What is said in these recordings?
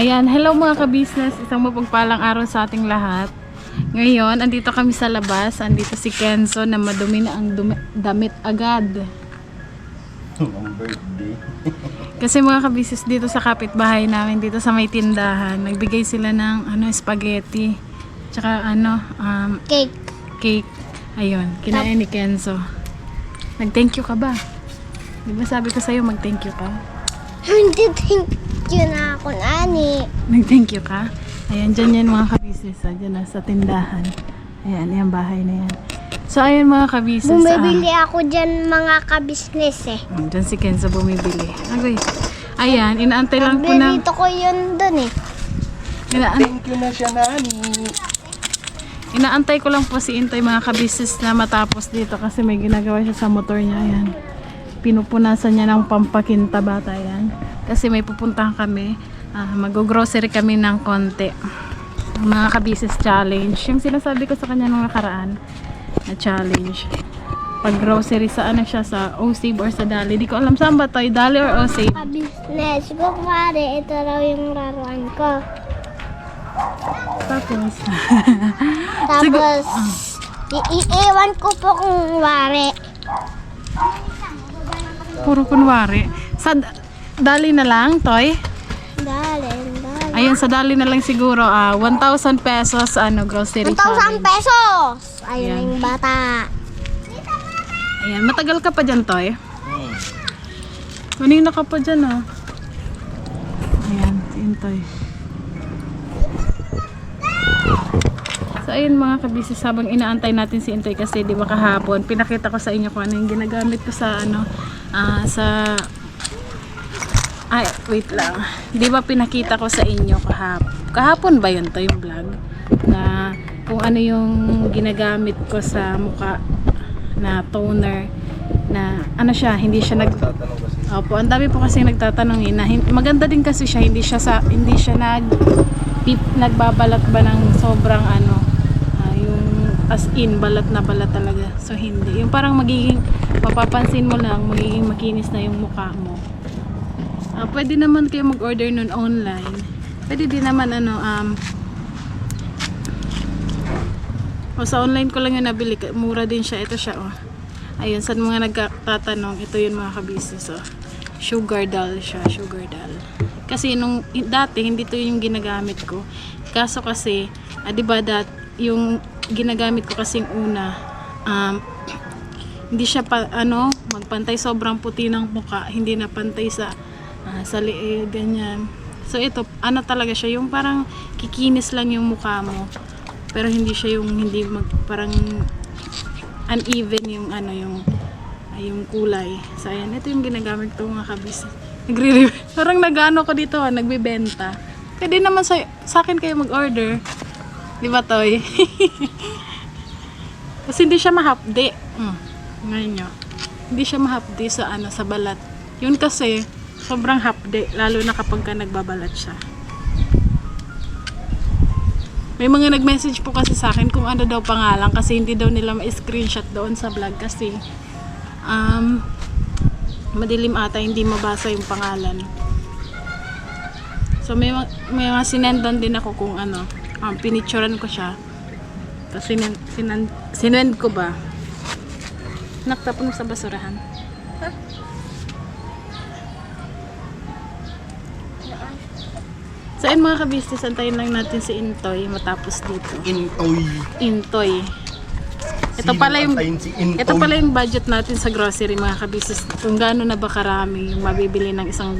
Ayan, hello mga ka-business. Isang mapagpalang araw sa ating lahat. Ngayon, andito kami sa labas. Andito si Kenzo na madumi na ang damit agad. Ang birthday. Kasi mga ka-business dito sa kapitbahay namin, dito sa may tindahan, nagbigay sila ng spaghetti. Tsaka Cake. cake. Ayun, kinain ni Kenzo. Nag-thank you ka ba? Di ba sabi ko sa'yo mag-thank you ka? Hindi thank you na ako, Nani. Nag-thank you ka? Ayan, dyan yan mga ka-business. Dyan na sa tindahan. Ayan, yung bahay na yan. So, ayun mga ka-business. Bumibili ako dyan mga ka-business eh. Dyan si Kenzo bumibili. Okay. Ayan, inaantay lang po na. Paborito ko yun dun eh. Thank you na siya, Nani. Inaantay ko lang po si Intoy mga ka-business na matapos dito kasi may ginagawa siya sa motor niya. Ayan. Pinupunasan niya ng pampakinta bata yan. Kasi may pupuntahan kami. Mag-grocery kami ng konti. Mga ka-business challenge. Yung sinasabi ko sa kanya nung nakaraan na challenge. Pag grocery sa siya sa O-Save or sa Dali. Di ko alam saan ba to? Dali or O-Save? Ka-business ko, pare. Ito raw yung laruan ko. Tapos. Tapos, iiwan ko po kung wari. Puro kunwari. Sa Dali na lang, Toy? Dali. Ayun, sa Dali na lang siguro. 1,000 pesos grocery 1,000 challenge. pesos! Ayun Ayan. na yung bata. Ayan, matagal ka pa dyan, Toy? Kanina ka pa dyan, Ayan, si Intoy. So, ayun mga kabisnes, habang inaantay natin si Intoy kasi di ba kahapon, pinakita ko sa inyo kung ano yung ginagamit ko sa wait lang. Di ba pinakita ko sa inyo kahapon ba yun to yung vlog? Na kung ano yung ginagamit ko sa mukha na toner na siya, hindi siya Opo, ang dami po kasi nagtatanong na maganda din kasi siya, hindi siya nagbabalat ba ng sobrang yung as in balat na balat talaga. So hindi. Yung parang mapapansin mo lang magiging makinis na yung mukha mo. Pwede naman kayo mag-order nun online. Pwede din naman sa online ko lang yung nabili. Mura din siya. Ito siya Ayun, sa mga nagtatanong, ito yun mga ka-business Sugar doll siya, sugar doll. Kasi nung dati hindi to yung ginagamit ko. Kaso kasi, 'di ba yung ginagamit ko kasing una, hindi siya magpantay, sobrang puti ng mukha, hindi na pantay sa liig, ganyan. So ito, talaga siya, yung parang kikinis lang yung mukha mo. Pero hindi siya yung parang uneven yung yung kulay. So ayan, ito yung ginagamit ko mga kabis. Parang nag-ano ko dito, nagbebenta. Pwede naman sa akin kayo mag-order. Di ba, Toy? Kasi hindi siya mahapdi. Ngayon nyo. Hindi siya mahapdi sa sa balat. Yun kasi sobrang hapdi, lalo na kapag ka nagbabalat siya. May mga nag-message po kasi sa akin kung ano daw pangalan kasi hindi daw nila ma-screenshot doon sa vlog kasi madilim ata, hindi mabasa yung pangalan. So may mga sinendan din ako kung pinicturean ko siya. Tapos sinend ko ba? Naktapon sa basurahan. So ayun mga ka-business, antayin lang natin si Intoy matapos dito. Intoy. Ito pala yung budget natin sa grocery mga ka-business. Kung gaano na ba karami yung mabibili ng 1,000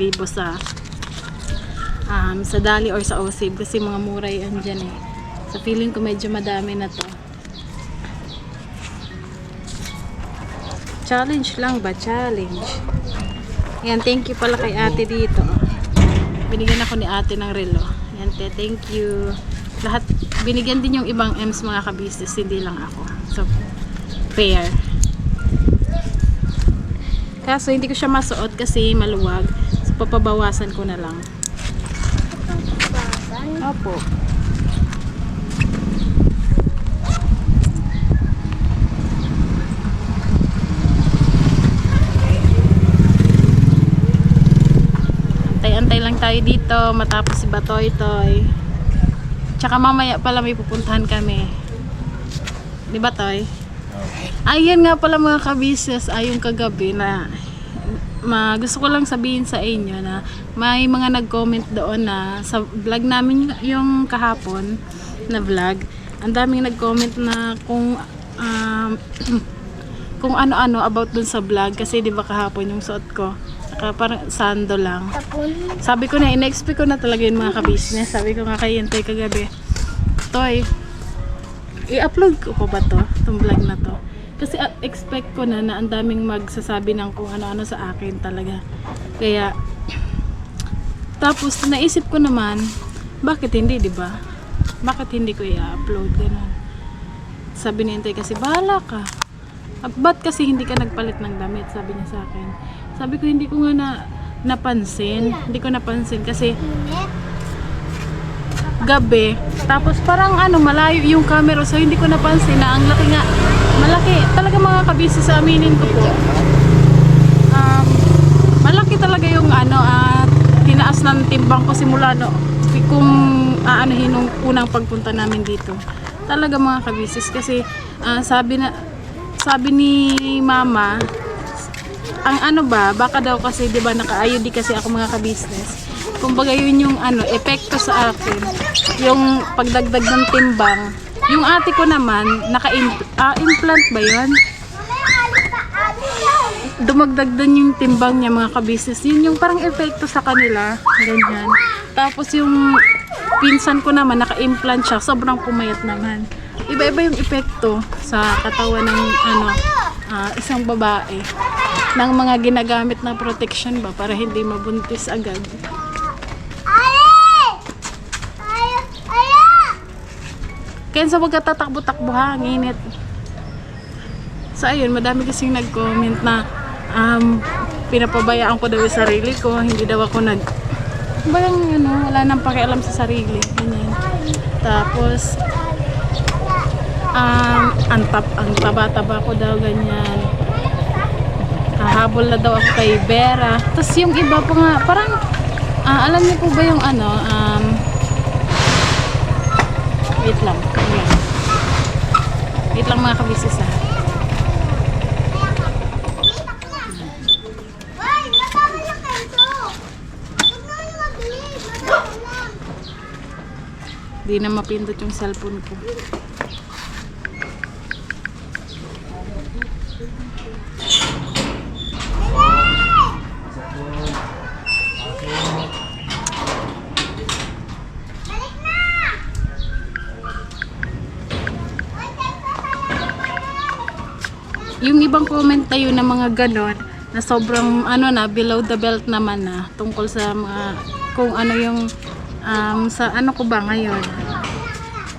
sa Dali or sa O-Save kasi mga mura yan dyan So feeling ko medyo madami na to. Challenge lang ba? Challenge. Ayan, thank you pala kay ate dito. Binigyan ako ni ate ng relo. Yan, thank you. Lahat, binigyan din yung ibang M's mga ka-business, hindi lang ako. So, fair. Kaso, hindi ko siya masuot kasi maluwag. So, papabawasan ko na lang. Opo. Antay lang tayo dito matapos si Batoy Toy. Tsaka mamaya pala may pupuntahan kami. Di ba Toy? Ayun nga pala mga kabisnes, ayong kagabi na gusto ko lang sabihin sa inyo na may mga nag-comment doon na sa vlog namin yung kahapon na vlog. Ang daming nag-comment na kung kung ano-ano about dun sa vlog kasi di ba kahapon yung suot ko. Parang sando lang. Sabi ko na, in-expect ko na talaga yung mga kabisnes. Sabi ko nga kay Toy kagabi, Toy, i-upload ko pa ba to? Itong vlog na to? Kasi expect ko na ang daming magsasabi ng kung ano-ano sa akin talaga. Kaya, tapos naisip ko naman, bakit hindi, di ba? Bakit hindi ko i-upload? Ganun. Sabi ni Toy kasi, bahala ka. Ba't kasi hindi ka nagpalit ng damit? Sabi niya sa akin. Sabi ko, hindi ko nga napansin. Hindi ko napansin kasi gabi. Tapos parang malayo yung camera. So hindi ko napansin na ang laki nga. Malaki. Talaga mga kabisi sa aminin ko po. Malaki talaga yung tinaas ng timbang ko simula kung aanuhin nung unang pagpunta namin dito. Talaga mga kabisis. Kasi sabi ni mama, ang baka daw kasi 'di ba naka-IUD kasi ako mga ka-business. Kumbaga yun yung epekto sa akin. Yung pagdagdag ng timbang. Yung ate ko naman naka-implant ba 'yun? Dumagdag din yung timbang niya mga ka-business. Yun yung parang epekto sa kanila, ganyan. Tapos yung pinsan ko naman naka-implant siya, sobrang pumayat naman. Iba-iba yung epekto sa katawan ng isang babae ng mga ginagamit na protection ba para hindi mabuntis agad. Kaya sa wag ka tatakbo-takbo ha, ang init. So ayun, madami kasing nag-comment na pinapabayaan ko daw yung sarili ko, hindi daw ako wala nang pakialam sa sarili, ganyan. Tapos ang taba-taba ko daw, ganyan. Hahabol na daw ako kay Vera. Tapos yung iba pa nga, parang alam niyo po ba yung wait lang. Wait lang mga kabisis ha. Di na mapindot yung cellphone ko. Yung ibang comment tayo na mga ganon na sobrang below the belt naman na tungkol sa mga kung ano yung sa ko ba ngayon,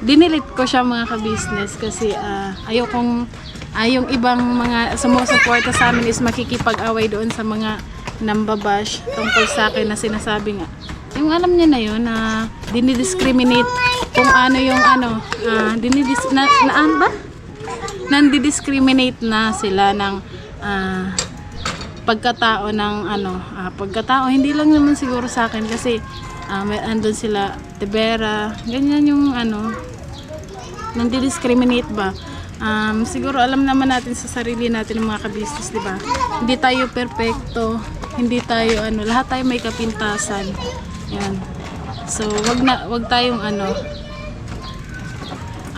dinilit ko siya mga ka-business kasi ayokong yung ibang mga sumusuporta sa amin is makikipag-away doon sa mga nambabash tungkol sa akin na sinasabi nga yung alam niya na yun na dinidiscriminate kung ano yung nandidiscriminate na sila ng pagkatao ng pagkatao, hindi lang naman siguro sa akin kasi may andun sila Tibera, ganyan yung nandidiscriminate ba. Siguro alam naman natin sa sarili natin ng mga ka-business, di ba? Hindi tayo perfecto, hindi tayo lahat tayo may kapintasan. Yan. So wag tayong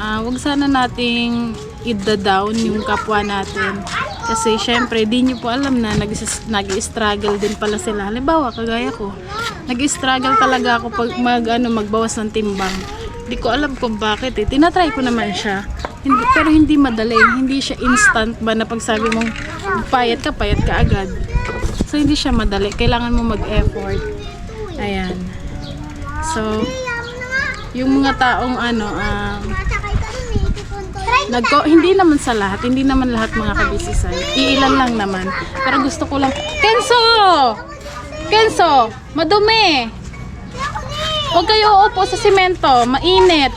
wag sana nating i-down yung kapwa natin. Kasi syempre, di nyo po alam na nag-struggle din pala sila. Halimbawa, kagaya ko, nag-struggle talaga ako pag magbawas ng timbang. Di ko alam kung bakit eh. Tinatry ko naman siya. Pero hindi madali. Hindi siya instant ba na pag sabi mong payat ka agad. So, hindi siya madali. Kailangan mo mag-effort. Ayan. So, yung mga taong hindi naman sa lahat, hindi naman lahat mga kabisisay. Iilan lang naman. Pero gusto ko lang, Kenzo! Madumi! Huwag kayo uupo sa simento, mainit.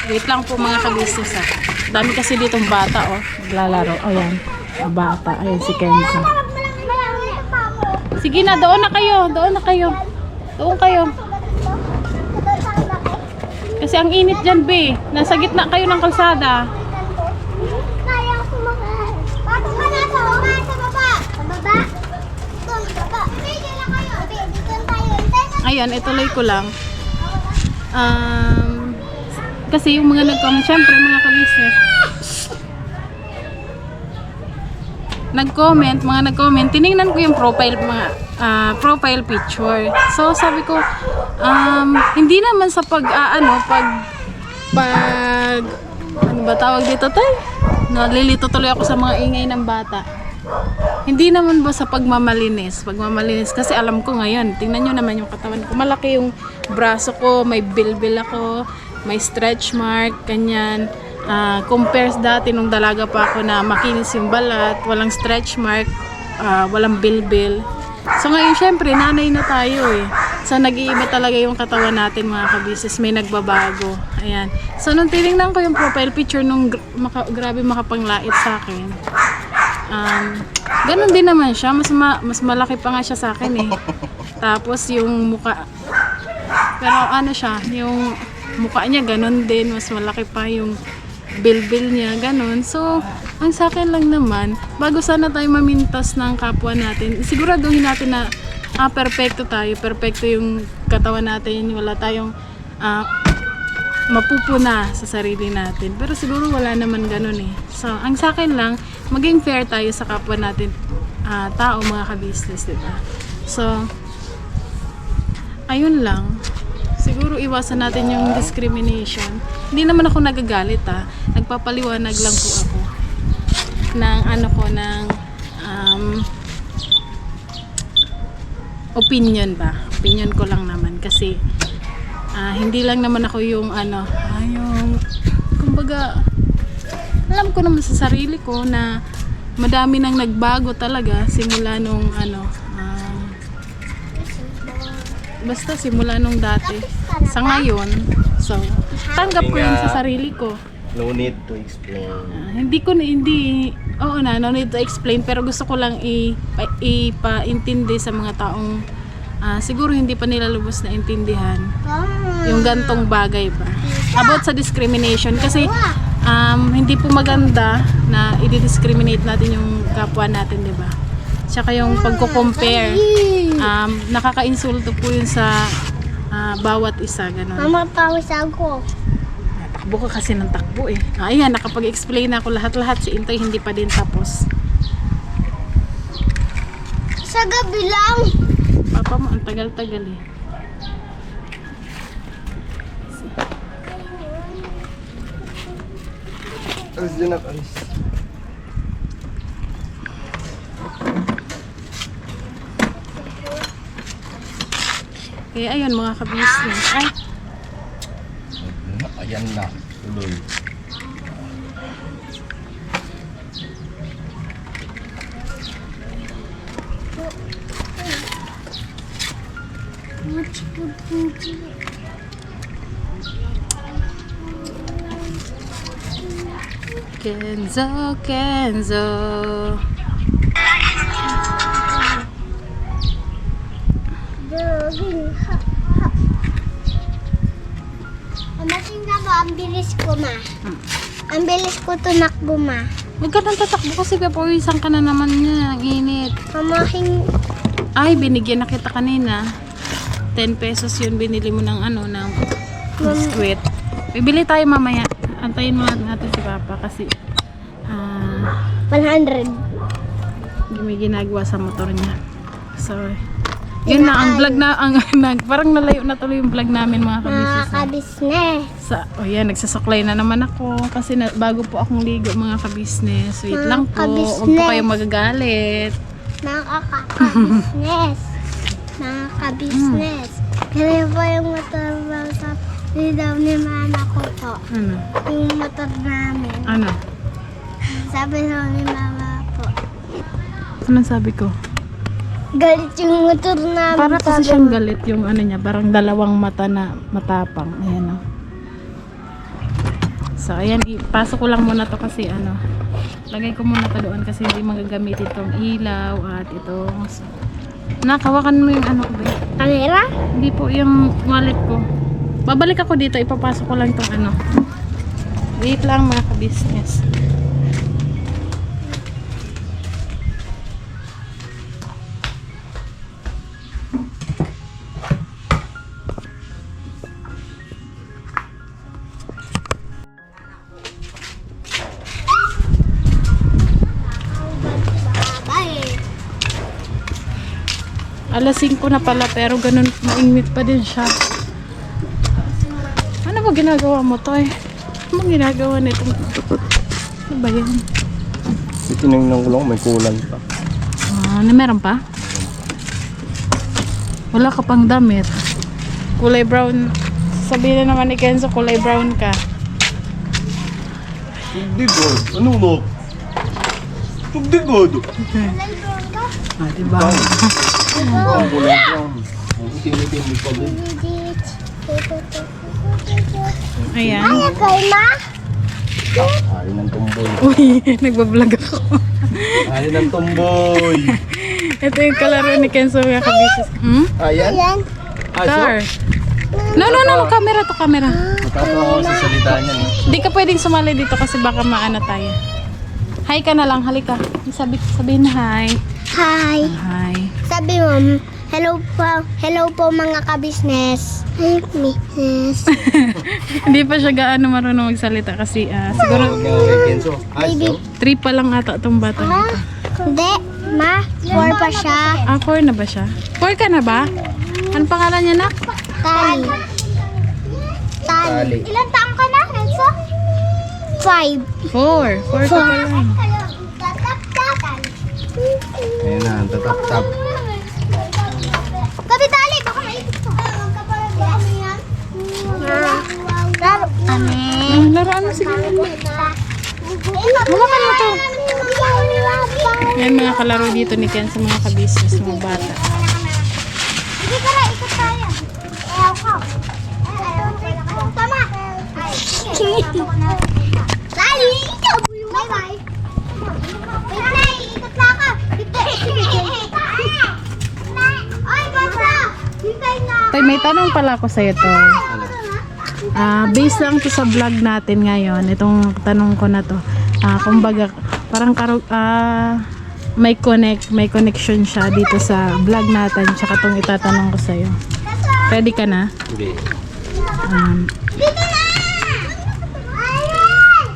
Wait lang po mga kabisisay. Dami kasi ditong bata, naglalaro. Ayan, bata. Ayan si Kenzo. Sige na, doon na kayo. Doon na kayo. Doon kayo. Kasi ang init dyan, be. Nasa gitna kayo ng kalsada. Kaya ko makahan. Pasok ka na sa baba. Sa baba. Sa baba. Doon, sa baba. Dito lang kayo. Dito tayo. Ayan, ituloy ko lang. Kasi yung mga nag-comment, syempre mga ka-business, nag-comment, tiningnan ko yung profile, mga profile picture. So sabi ko, hindi naman sa ano ba tawag dito, tay? Nalilito tuloy ako sa mga ingay ng bata. Hindi naman ba sa pagmamalinis kasi alam ko ngayon, tingnan nyo naman yung katawan ko, malaki yung braso ko, may bilbil ako, may stretch mark, kanyan. Compares dati nung dalaga pa ako na makinis yung balat, walang stretch mark, walang bilbil. So ngayon syempre nanay na tayo eh. So nag-iiba talaga yung katawan natin mga kabisis, may nagbabago. Ayan. So nung tinignan ko yung profile picture nung grabe makapanglait sa akin. Ganun din naman siya, mas malaki pa nga siya sa akin eh. Tapos yung muka, pero ano siya, yung mukha niya ganun din, mas malaki pa yung bilbil niya, ganun. So, ang sa akin lang naman, bago sana tayo mamintas ng kapwa natin, siguraduhin natin na perfecto tayo, perfecto yung katawan natin, wala tayong mapupuna sa sarili natin. Pero siguro wala naman ganun eh. So, ang sa akin lang, maging fair tayo sa kapwa natin, tao, mga ka-business, diba? So, ayun lang. Siguro iwasan natin yung discrimination. Hindi naman ako nagagalit nagpapaliwanag lang po ako ng opinion opinion ko lang naman kasi hindi lang naman ako yung yung kumbaga alam ko naman sa sarili ko na madami nang nagbago talaga simula nung basta simula nung dati sa ngayon. So tanggap ko yun sa sarili ko. No need to explain. No need to explain, pero gusto ko lang ipaintindi sa mga taong siguro hindi pa nila lubos na intindihan yung gantong bagay ba about sa discrimination kasi hindi po maganda na i-discriminate natin yung kapwa natin, di ba? Tsaka yung pagko-compare, nakaka-insulto po yun sa bawat isa, ganun. Mama, pawis ako. Takbo ka kasi ng takbo eh. Ayan, nakapag-explain na ako lahat-lahat. Si Intoy hindi pa din tapos. Sa gabi lang. Papa mo, ang tagal-tagal eh. Alis din ako, alis. Kaya ayun mga ka-business. Ay, Ayan na, tuloy. Kenzo. Ang bilis ko Ang bilis ko tumakbo Huwag ka nang tatakbo kasi papawisan ka na naman niya. Ang init. Mamaking Ay, binigyan na kita kanina. 10 pesos yun binili mo ng ng biskwit. Bibili tayo mamaya. Antayin mo natin si Papa kasi 100. may ginagawa sa motor niya. So, yun na ang vlog na parang nalayo na tuloy yung vlog namin mga Mga kabisnes. kabisnes. Yan, nagsasaklay na naman ako kasi bago po akong ligo mga kabisnes. Wait Mga lang po, kabisnes. huwag po kayong magagalit. Mga kabisnes. Mga kabisnes. Kaya po yung motor sa daw ni mama ko po. Ano? Yung motor namin. Ano? Sabi daw ni mama po. Anong sabi ko? Galit yung motor namin. Para kasi sabi siyang mo. galit yung niya, parang dalawang mata na matapang. Ayan o. So, ayan, ipasok ko lang muna to kasi lagay ko muna to doon kasi hindi magagamit itong ilaw at itong Nakawakan mo yung ano ko ba? Kamera? Hindi po yung wallet ko. Babalik ako dito, ipapasok ko lang tong ano. Wait lang mga ka-business. Bye. Alas 5 na pala pero ganun mainit pa din siya. Ano ba ginagawa mo, Toy? Ano ba ginagawa nitong... Ano ba yan? Tinignan ko lang, may kulang pa. Meron pa? Wala ka pang damit. Kulay brown. Sabihin na naman ni Kenzo, kulay brown ka. Hindi god. Anong look? Hindi god. Diba? Ang kulay brown. Ang itim-itim pa din. Ayan. Ay, kay ma? Ari ng tumboy. Uy, nagbablog ako. Ari ng tumboy. Ito yung kalaro ni Kenzo mga kabisis. Ayan. Ayan. Car. No, camera to, camera. Matatawa ako sa salita niyan. Hindi ka pwedeng sumali dito kasi baka maano tayo. Hi ka na lang, halika. Sabihin na hi. Hi. Hi. Sabi mo, hello po mga ka-business. Hi, business. Hindi pa siya gaano marunong magsalita kasi siguro Kenzo. Baby. 3 pa lang ata itong bata. Ma? Hindi. Ma, 4 pa siya. 4 na ba siya? 4 ka na ba? Ano pangalan niya, nak? Tali. Tali. Ilan taong ka na, Renzo? 5. 4 ka pa lang. Ayan na, tatap-tap. Kapitali, baka maipit ko. Laro kami. Laruan mo sige. Hawakan mo to. Yan mga kalaro dito ni Ken sa mga ka-business, mga bata. Sige ka na, ikot tayo. Ayaw ko. Tama. Lali, ikaw. Bye-bye. Wait na, ikot lang ka. Ay, basta. Hintay na. Tay, may tanong pala ako sa'yo, Toy. Based lang to sa vlog natin ngayon, itong tanong ko na to. Kumbaga, parang may connection siya dito sa vlog natin, tsaka itong itatanong ko sa'yo. Ready ka na? Hindi. Dito na! Ayan!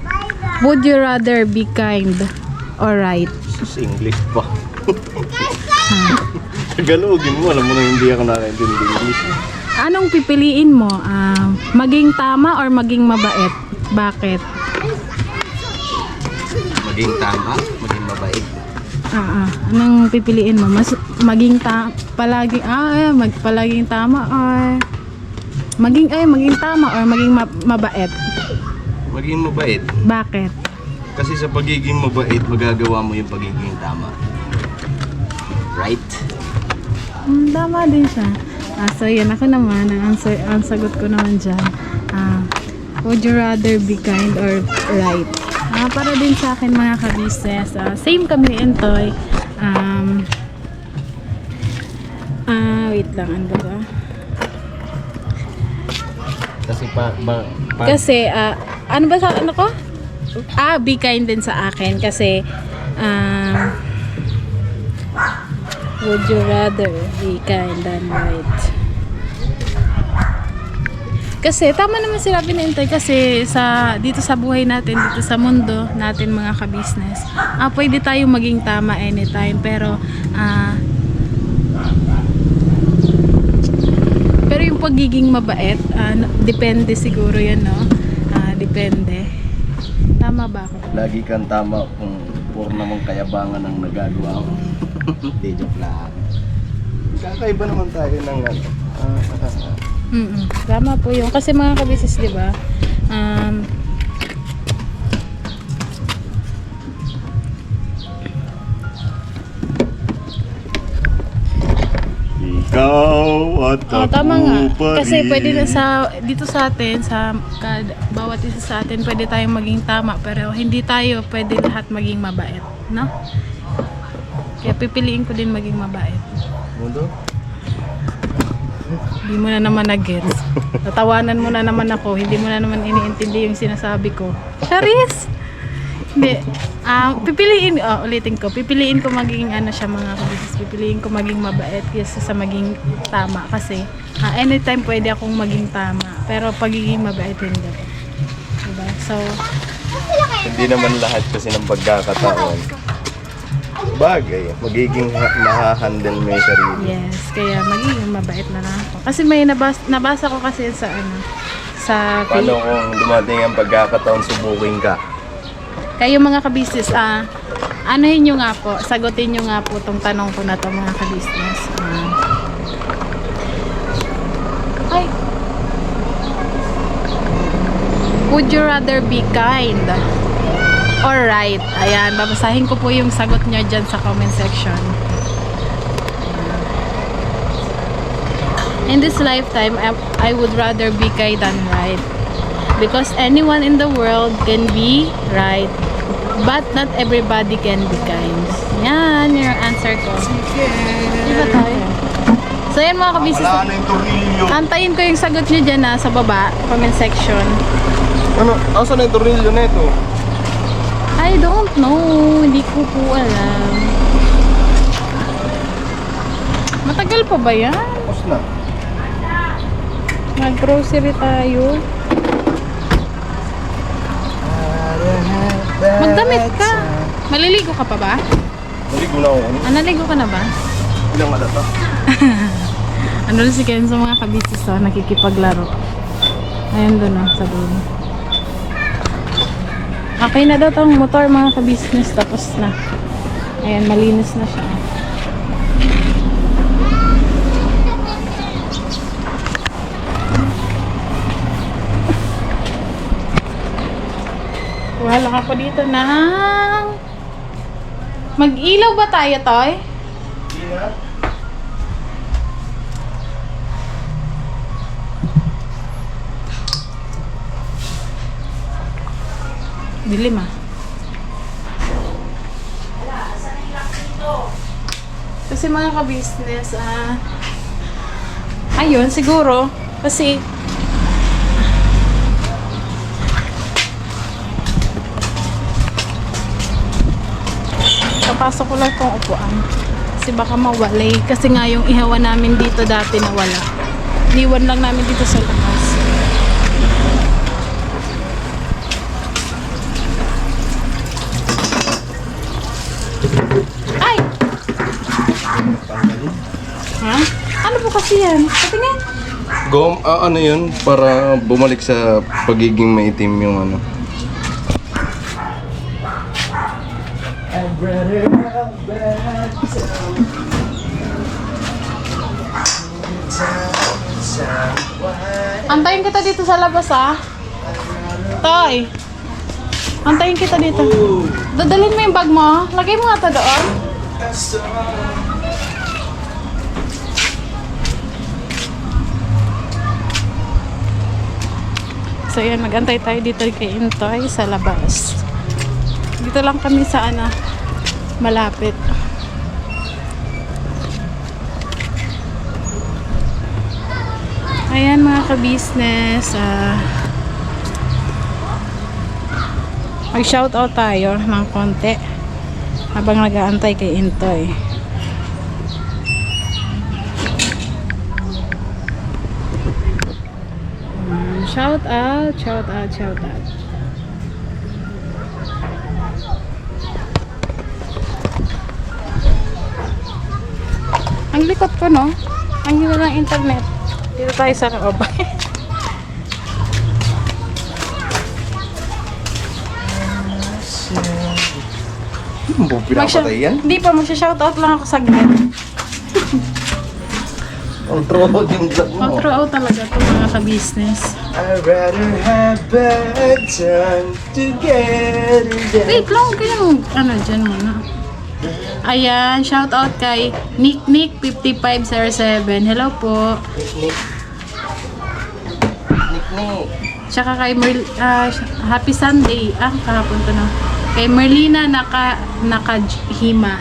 Bye-bye. Would you rather be kind or right? Sus, English pa. Tagalogin mo, alam mo na hindi ako nakaintindi English. Anong pipiliin mo? Maging tama or maging mabait? Bakit? Maging tama, maging mabait. Anong pipiliin mo? Mas maging palaging tama or maging tama or maging mabait? Maging mabait. Bakit? Kasi sa pagiging mabait, magagawa mo yung pagiging tama. Right? Tama din siya. So yan, ako naman, ang sagot ko naman dyan, would you rather be kind or right? Para din sa akin mga ka-business, same kami in Toy. Wait lang, ano ba? Kasi Kasi, ano ba sa ano ko? Be kind din sa akin kasi would you rather be kind than right? Kasi tama naman sila pinintay kasi dito sa buhay natin, dito sa mundo natin mga ka-business, pwede tayong maging tama anytime pero yung pagiging mabait, depende siguro yan, no? Depende. Tama ba ako? lagi kang tama kung puro namang kayabangan ang nagagawa mo. Hindi, joke lang. Kakaiba naman tayo ng ano. Tama po yun. Kasi mga kabisis, di ba? Ikaw at ako Tama nga. pa Kasi rin. pwede na dito sa atin, bawat isa sa atin, pwede tayong maging tama. Pero hindi tayo pwede lahat maging mabait. No? Kaya pipiliin ko din maging mabait. Mundo? Hindi mo na naman na-gets. Tatawanan mo na naman ako. Hindi mo na naman iniintindi yung sinasabi ko. Charis! Hindi. Ulitin ko. Pipiliin ko maging siya mga kabisnes. Pipiliin ko maging mabait kaysa sa maging tama. Kasi anytime pwede akong maging tama. Pero pagiging mabait hindi. Diba? So, Hindi naman lahat kasi ng pagkakataon. Bagay, magiging mahahandle mo yung sarili. yes. Kaya magiging mabait na lang ako. Kasi may nabasa ko kasi sa Paano kung dumating ang pagkakataon, subukin ka? kayo mga kabisnes, anuhin nyo nga po, sagutin nyo nga po tong tanong ko na to mga kabisnes. Ay! Would you rather be kind or right? Ayan, babasahin ko po yung sagot nyo dyan sa comment section. In this lifetime, I would rather be kind than right. Because anyone in the world can be right, but not everybody can be kind. Yan, yung answer ko. Diba tayo? So yan mga kabisnes. Wala na yung tornilyo. Antayin ko yung sagot nyo dyan sa baba, comment section. Ano? Asan na yung tornilyo na ito? I don't know. Hindi ko po alam. Matagal pa ba yan? Tapos na. Mag-grocery tayo. Magdamit ka. Maliligo ka pa ba? Naligo na ako. Naligo ka na ba? Ilang malata? Ano si Ken sa mga kabisnes nakikipaglaro. Ayun doon sa dulo. Okay na daw tong motor mga kabisnes, tapos na. Ayan, malinis na siya. Kuha lang ako dito ng... Mag-ilaw ba tayo, Toy? Dilim Kasi mga ka-business, ayun, siguro, kasi kapasok ko lang tong upuan. Kasi baka mawalay. Kasi nga yung ihawan namin dito dati nawala. Iniwan lang namin dito sa labas. Ay! Ha? Ano po kasi yan? Patingin. Ano yun? Para bumalik sa pagiging maitim yung ano. Antayin kita dito sa labas, Toy. Antayin kita dito. Dadalhin mo yung bag mo. Lagay mo nga ito doon. So yan, magantay tayo dito kay Intoy sa labas. Dito lang kami sa malapit. Ayan mga ka-business, mag-shoutout tayo ng konti habang nag-aantay kay Intoy. Shoutout. Ang likot ko, no? Ang hina ng internet. Dito tayo sa loob. Hindi mo pinapatay yan? Hindi pa, magsha-shoutout lang ako saglit. Ang throat yung vlog mo. Pag-throw talaga ito mga ka-business. I'd rather have bad time together. Wait lang, kayong dyan muna. Ayan, shoutout kay Nick5507. Hello po. Nick. Tsaka kay Happy Sunday. Kahapon to na. Kay Merlina Nakahima.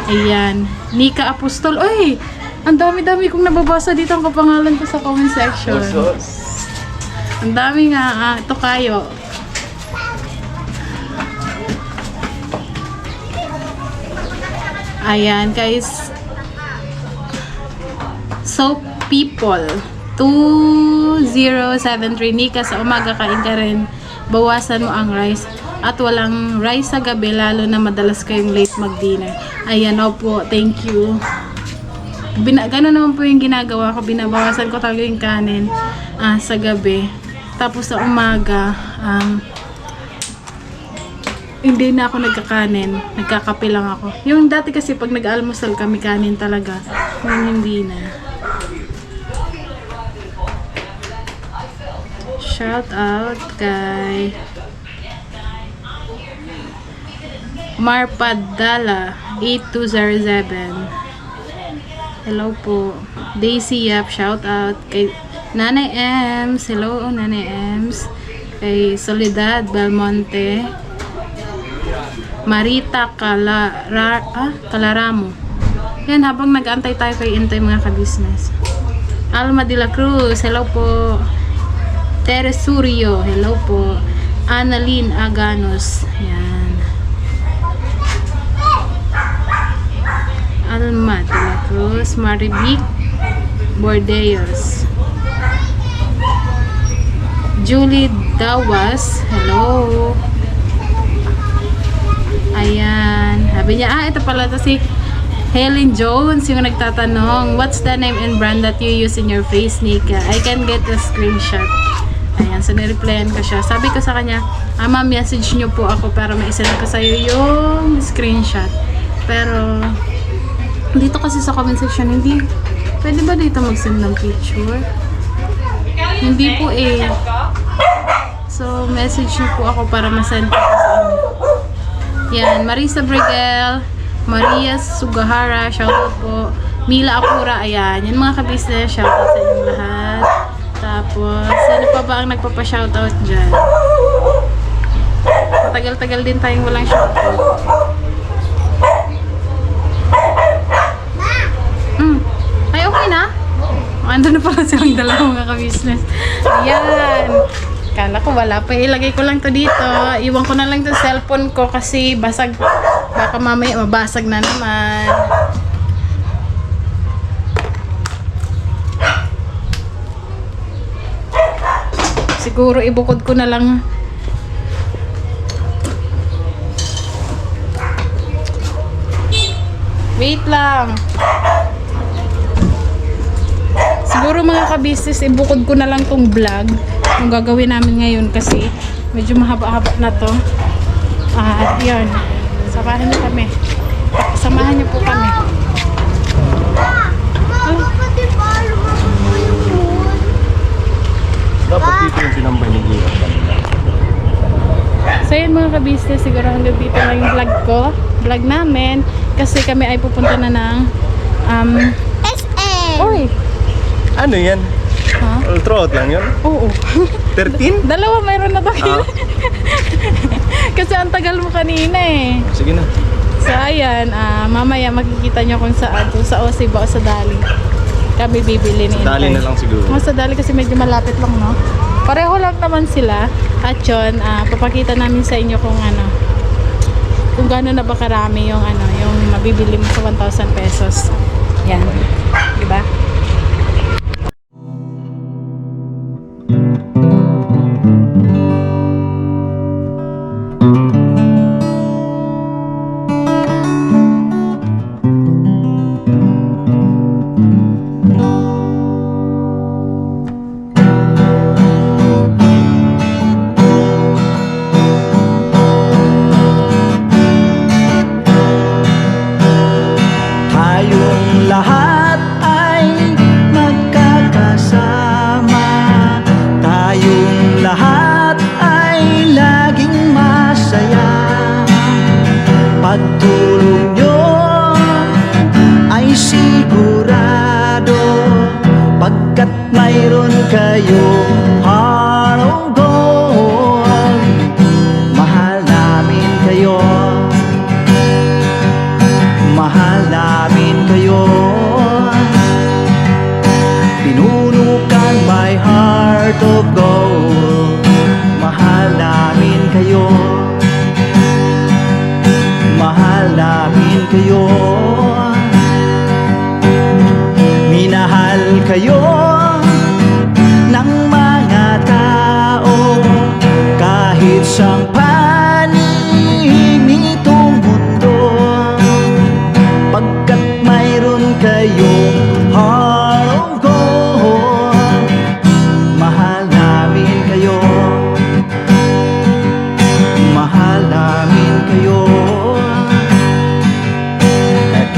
Ayan. Nika Apostol. Uy! Ang dami-dami kong nababasa dito ang kapangalan ko sa comment section. Ang dami nga. Ito kayo. Ayan, guys. So, people. 2073. Nika, sa umaga kain ka rin. Bawasan mo ang rice. At walang rice sa gabi, lalo na madalas kayong late mag-dinner. Ayan, opo. Thank you. Ganun naman po yung ginagawa ko. Binabawasan ko talaga yung kanin sa gabi. Tapos sa umaga, hindi na ako nagkakanin. Nagkakape lang ako. Yung dati kasi pag nag-almusal kami, kanin talaga. Ngayon hindi na. Shout out kay Marpadala 8207. Hello po. Daisy Yap, shout out kay Nanay Ems. Hello Nanay Ems. Kay Soledad Belmonte. Marita Calaramo. Yan, habang nag-antay tayo kay Intay mga ka-business. Alma de la Cruz, hello po. Teresurio, hello po. Annalyn Aganos, yan. Alma de la Cruz, Marivic Bordeos. Julie Dawas, hello. Ayan. Sabi niya, ito pala to si Helen Jones, yung nagtatanong, what's the name and brand that you use in your face, Nika? I can get a screenshot. Ayan, so nireplyan ko siya. Sabi ko sa kanya, message nyo po ako para maisend ko sa'yo yung screenshot. Pero, dito kasi sa comment section, hindi, pwede ba dito mag-send ng picture? Hindi po eh. So, message nyo po ako para masend ko sa inyo. Yan, Marisa Brigel, Maria Sugahara, shoutout po. Mila Akura, ayan. Yan mga ka-business, shoutout sa inyong lahat. Tapos, sino pa ba ang nagpapa-shoutout dyan? Matagal-tagal din tayong walang shoutout. Ay, okay na? Ando na pala silang dalawa mga ka-business. Ayan. Kala ko wala pa. Ilagay ko lang to dito. Iwan ko na lang to cellphone ko kasi basag. Baka mamaya mabasag na naman. Siguro ibukod ko na lang. Wait lang. Siguro mga ka-business, ibukod ko na lang tong vlog. Yung gagawin namin ngayon kasi medyo mahaba-haba na to. Yun. Samahan niyo kami. Samahan niyo po kami. Dapat dito yung sinambay ni Gira kanina. So yun mga ka-business, siguro hanggang dito lang yung vlog ko. Vlog namin. Kasi kami ay pupunta na ng SM! Uy! Ano yan? Ha? Throat lang yun? Oo. 13? Dalawa mayroon na to. Kasi ang tagal mo kanina eh. Sige na. So ayan, mamaya makikita nyo kung saan. Kung sa Osib o sa Dali. Kami bibili ni Dali na lang siguro. Sa Dali kasi medyo malapit lang, no? Pareho lang naman sila. At yun, papakita namin sa inyo kung kung gano'n na ba karami yung yung mabibili mo sa 1,000 pesos. Yan. Diba? Tayong lahat ay magkakasama. Tayong lahat ay laging masaya. Pagtulong nyo ay sigurado, pagkat mayroon kayong heart of gold. Mahal namin kayo. Mahal ang panig nitong mundo, pagkat mayroon kayong heart of gold. Mahal namin kayo, mahal namin kayo.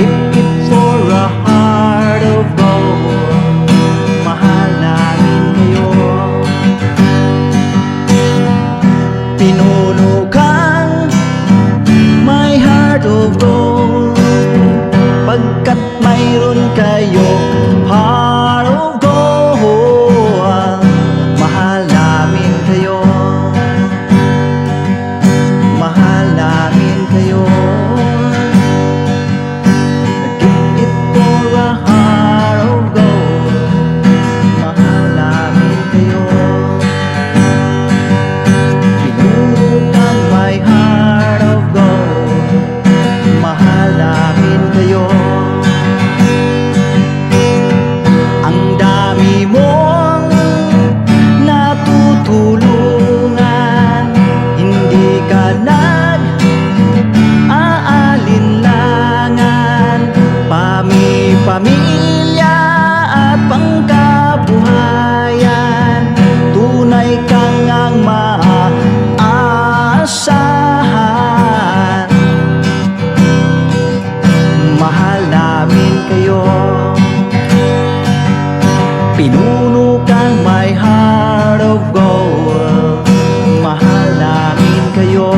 Keep it for a heart of gold. Mahal namin kayo. Pinuno kang my heart of gold, pagkat mayroon kayo heart of gold. Mahal namin kayo, mahal namin kayo. Keep it for a heart of gold. Mahal namin kayo. Pinuno kang my heart of gold. Mahal namin kayo. Ang dami mong natutulungan, hindi ka nag-aalinlangan. Pamilya at pangkabuhayan, tunay kang ang maaasahan. Mahal namin kayo. Pinuno kang my heart of gold. Mahal namin kayo.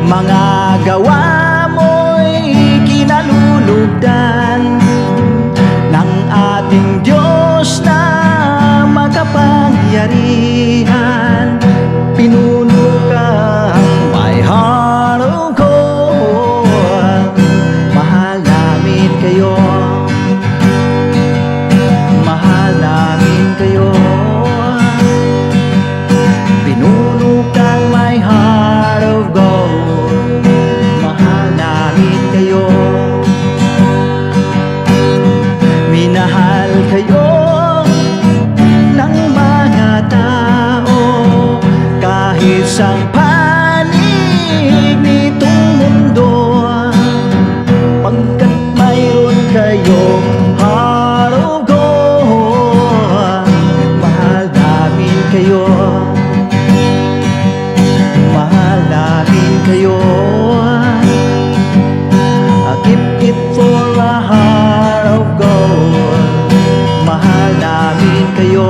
Mga gawa mo'y kinalulugdan ng ating Diyos na makapangyarihan. Pinuno kang my heart of gold. Mahal namin kayo, mahal namin kayo. Pinuno kang my heart of gold. Mahal namin kayo. Minahal kayo ng mga tao, kahit sa panig nitong mundo, pagkat mayroon kayo heart of gold. Mahal namin kayo, mahal namin kayo. Keep it for a heart of gold. Mahal namin kayo.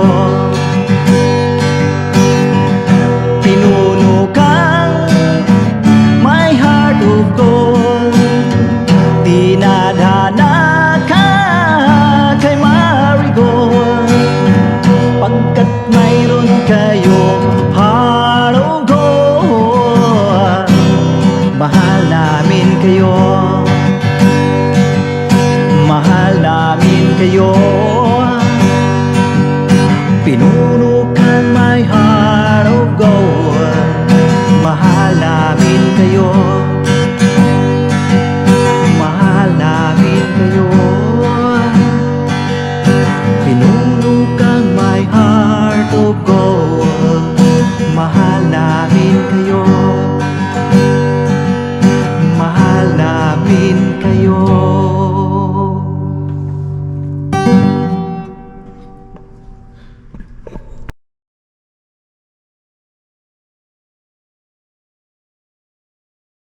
Pinuno kang my heart of gold. Dinadhana ka kay Marigold, pagkat mayroon kayo heart of gold. Mahal namin kayo, mahal namin kayo.